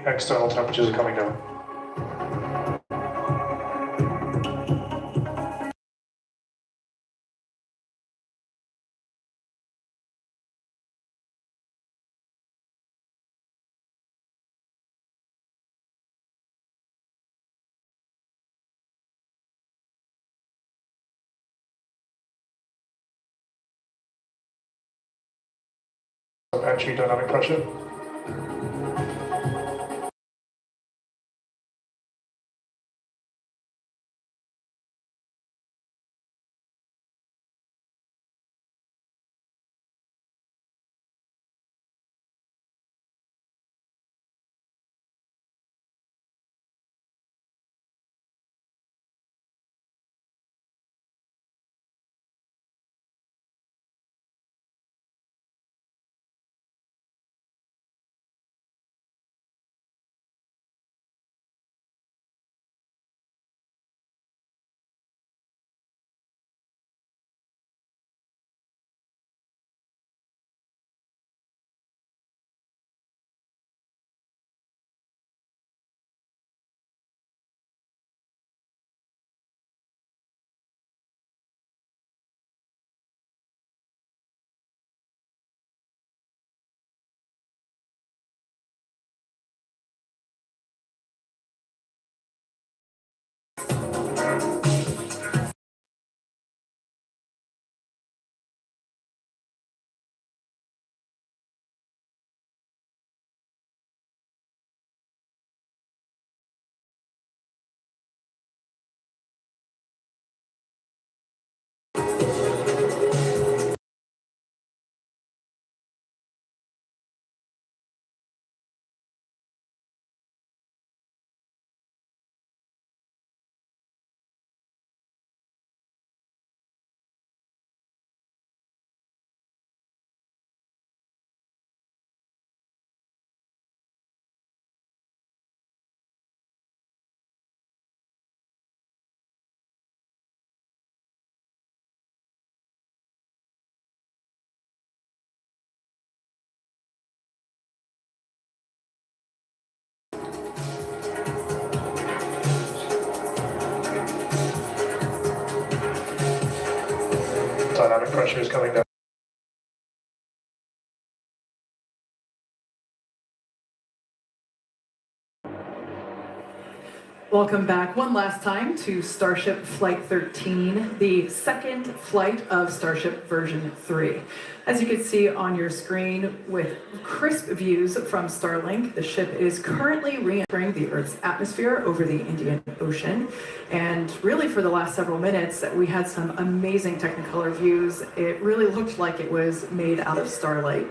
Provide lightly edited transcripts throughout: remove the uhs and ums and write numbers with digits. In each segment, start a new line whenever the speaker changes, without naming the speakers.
external temperatures are coming down. Entry dynamic pressure. Dynamic pressure is coming down.
Welcome back one last time to Starship Flight 13, the second flight of Starship version 3. As you can see on your screen with crisp views from Starlink, the ship is currently re-entering the Earth's atmosphere over the Indian Ocean. And really for the last several minutes, we had some amazing Technicolor views. It really looked like it was made out of starlight.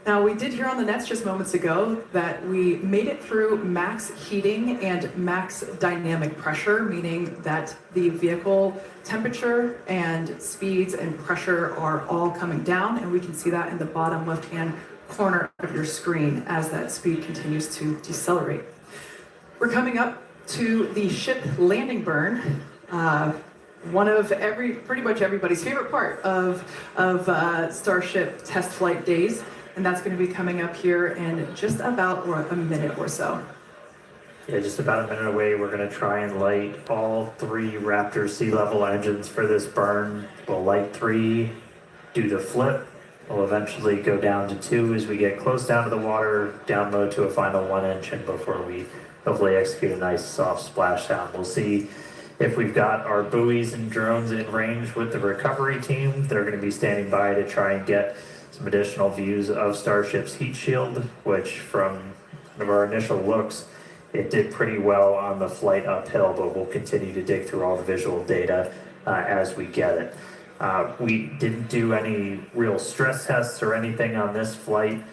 Now, we did hear on the nets just moments ago that we made it through max heating and max dynamic pressure, meaning that the vehicle temperature and speeds and pressure are all coming down, and we can see that in the bottom left-hand corner of your screen as that speed continues to decelerate. We're coming up to the ship landing burn, one of pretty much everybody's favorite part of Starship test flight days. And that's going to be coming up here in just about a minute or so.
Yeah, just about a minute away. We're going to try and light all 3 Raptor sea level engines for this burn. We'll light 3, do the flip. We'll eventually go down to 2 as we get close down to the water, download to a final 1 engine before we hopefully execute a nice soft splashdown. We'll see if we've got our buoys and drones in range with the recovery team. They're going to be standing by to try and get some additional views of Starship's heat shield, which from one of our initial looks, it did pretty well on the flight uphill, but we'll continue to dig through all the visual data as we get it. We didn't do any real stress tests or anything on this flight.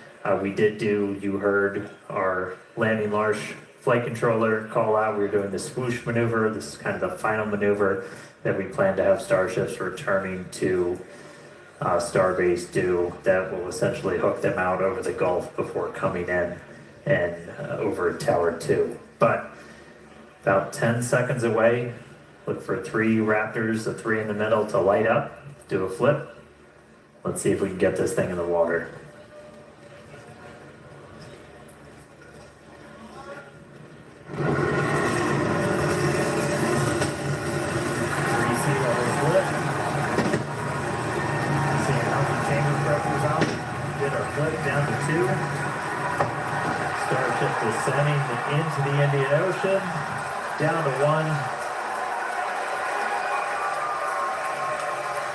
We did do, you heard our landing large flight controller call out. We were doing the swoosh maneuver. This is kind of the final maneuver that we plan to have Starships returning to Starbase do, that will essentially hook them out over the Gulf before coming in and over Tower 2. But about 10 seconds away, look for 3 Raptors, the 3 in the middle to light up, do a flip. Let's see if we can get this thing in the water. flip down to 2. Starship descending into the Indian Ocean, down to 1.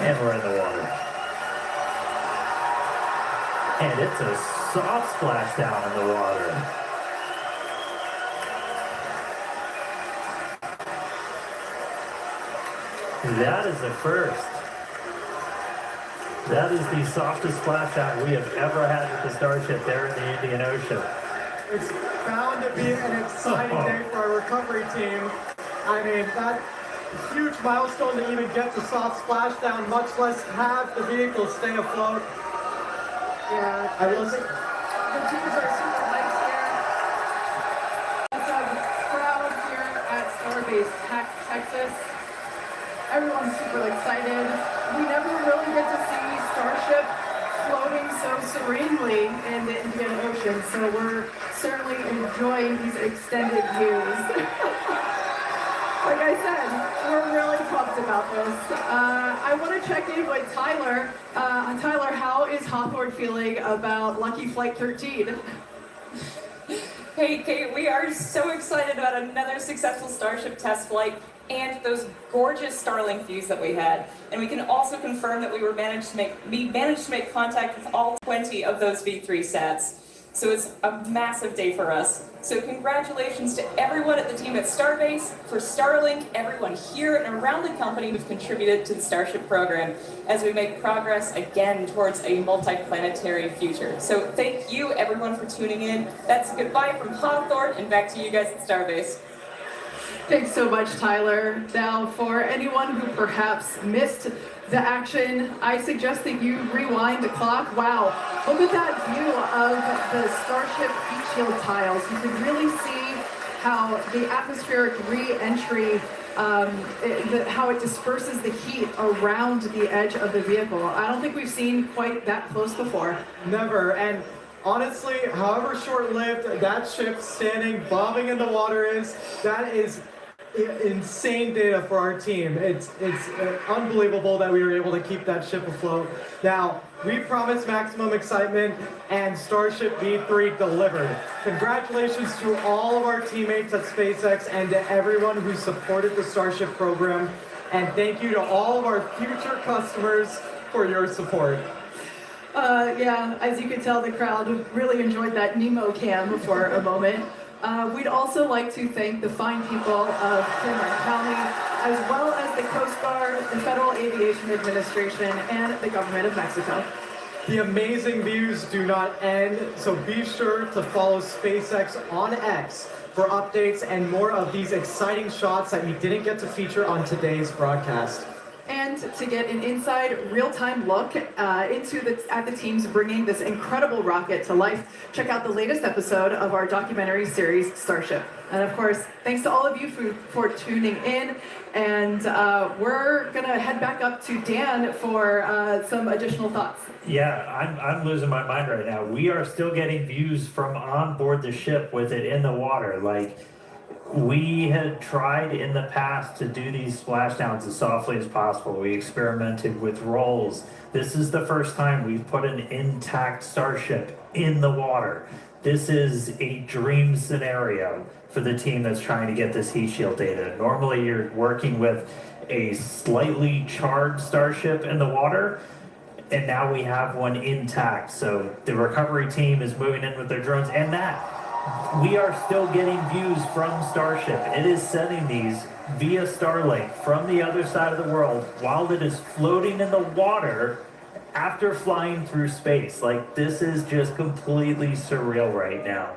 And we're in the water. And it's a soft splashdown in the water. That is the first. That is the softest splashdown we have ever had with the Starship there in the Indian Ocean.
It's bound to be an exciting day for our recovery team. I mean, that huge milestone to even get to soft splashdown, much less have the vehicle stay afloat.
Yeah,
I will say,
the teams are super hyped here. That's a crowd here at Starbase, Texas. Everyone's super excited. We never really get to see Starship floating so serenely in the Indian Ocean, so we're certainly enjoying these extended views. Like I said, we're really pumped about this. I want to check in with Tyler. Tyler, how is Hawthorne feeling about Lucky Flight 13?
Hey, Kate, we are so excited about another successful Starship test flight and those gorgeous Starlink views that we had. And we can also confirm that we managed to make contact with all 20 of those V3 sats. So it's a massive day for us. So congratulations to everyone at the team at Starbase, for Starlink, everyone here and around the company who's contributed to the Starship program as we make progress again towards a multi-planetary future. So thank you everyone for tuning in. That's goodbye from Hawthorne and back to you guys at Starbase.
Thanks so much, Tyler. Now, for anyone who perhaps missed the action, I suggest that you rewind the clock. Wow, look at that view of the Starship heat shield tiles. You can really see how the atmospheric re-entry, how it disperses the heat around the edge of the vehicle. I don't think we've seen quite that close before.
never. And honestly, however short-lived that ship standing, bobbing in the water is, that is insane data for our team. It's unbelievable that we were able to keep that ship afloat. Now, we promised maximum excitement, and Starship V3 delivered. Congratulations to all of our teammates at SpaceX and to everyone who supported the Starship program. And thank you to all of our future customers for your support.
Yeah, as you can tell, the crowd really enjoyed that Nemo cam for a moment. We'd also like to thank the fine people of Fremont County, as well as the Coast Guard, the Federal Aviation Administration, and the Government of Mexico.
The amazing views do not end, so be sure to follow SpaceX on X for updates and more of these exciting shots that we didn't get to feature on today's broadcast.
And to get an inside, real-time look at the teams bringing this incredible rocket to life, check out the latest episode of our documentary series, Starship. And of course, thanks to all of you for tuning in. And we're gonna head back up to Dan for some additional thoughts.
Yeah, I'm losing my mind right now. We are still getting views from on board the ship with it in the water. Like, we had tried in the past to do these splashdowns as softly as possible. We experimented with rolls. This is the first time we've put an intact Starship in the water. This is a dream scenario for the team that's trying to get this heat shield data. Normally you're working with a slightly charged Starship in the water, and now we have one intact. So the recovery team is moving in with their drones, and that we are still getting views from Starship. It is sending these via Starlink from the other side of the world while it is floating in the water after flying through space. Like, this is just completely surreal right now.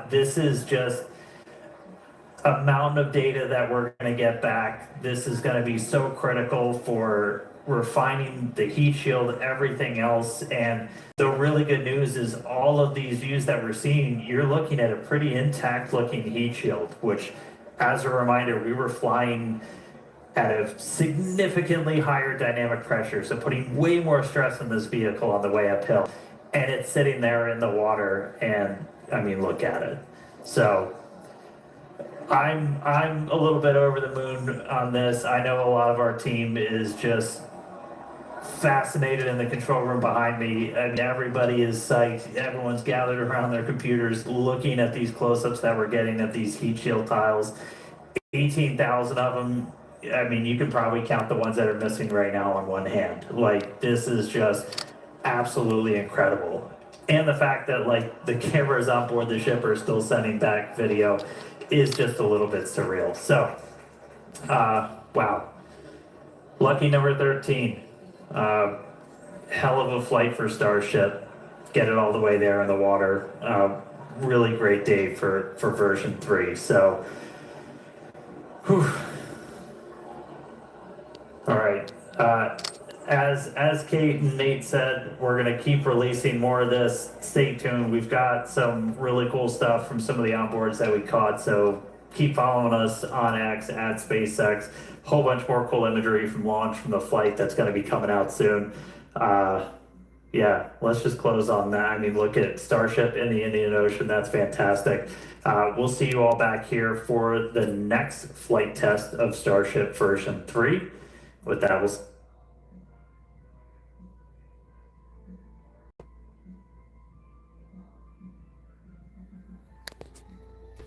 This is just a mountain of data that we're going to get back. This is going to be so critical for refining the heat shield, everything else. And the really good news is all of these views that we're seeing, you're looking at a pretty intact looking heat shield, which, as a reminder, we were flying at a significantly higher dynamic pressure, so putting way more stress on this vehicle on the way uphill. And it's sitting there in the water, and I mean, look at it. So I'm a little bit over the moon on this. I know a lot of our team is just fascinated in the control room behind me. I mean, everybody is psyched. Everyone's gathered around their computers looking at these close-ups that we're getting at these heat shield tiles. 18,000 of them. I mean, you can probably count the ones that are missing right now on one hand. Like, this is just absolutely incredible. And the fact that, like, the cameras on board the ship are still sending back video is just a little bit surreal. So, wow. Lucky number 13. Hell of a flight for Starship. Get it all the way there in the water. Really great day for version 3. So, whew. All right. As Kate and Nate said, we're going to keep releasing more of this. Stay tuned. We've got some really cool stuff from some of the onboards that we caught. So keep following us on X at SpaceX. Whole bunch more cool imagery from launch from the flight that's going to be coming out soon. Yeah, let's just close on that. I mean, look at Starship in the Indian Ocean. That's fantastic. We'll see you all back here for the next flight test of Starship version 3. With that, we'll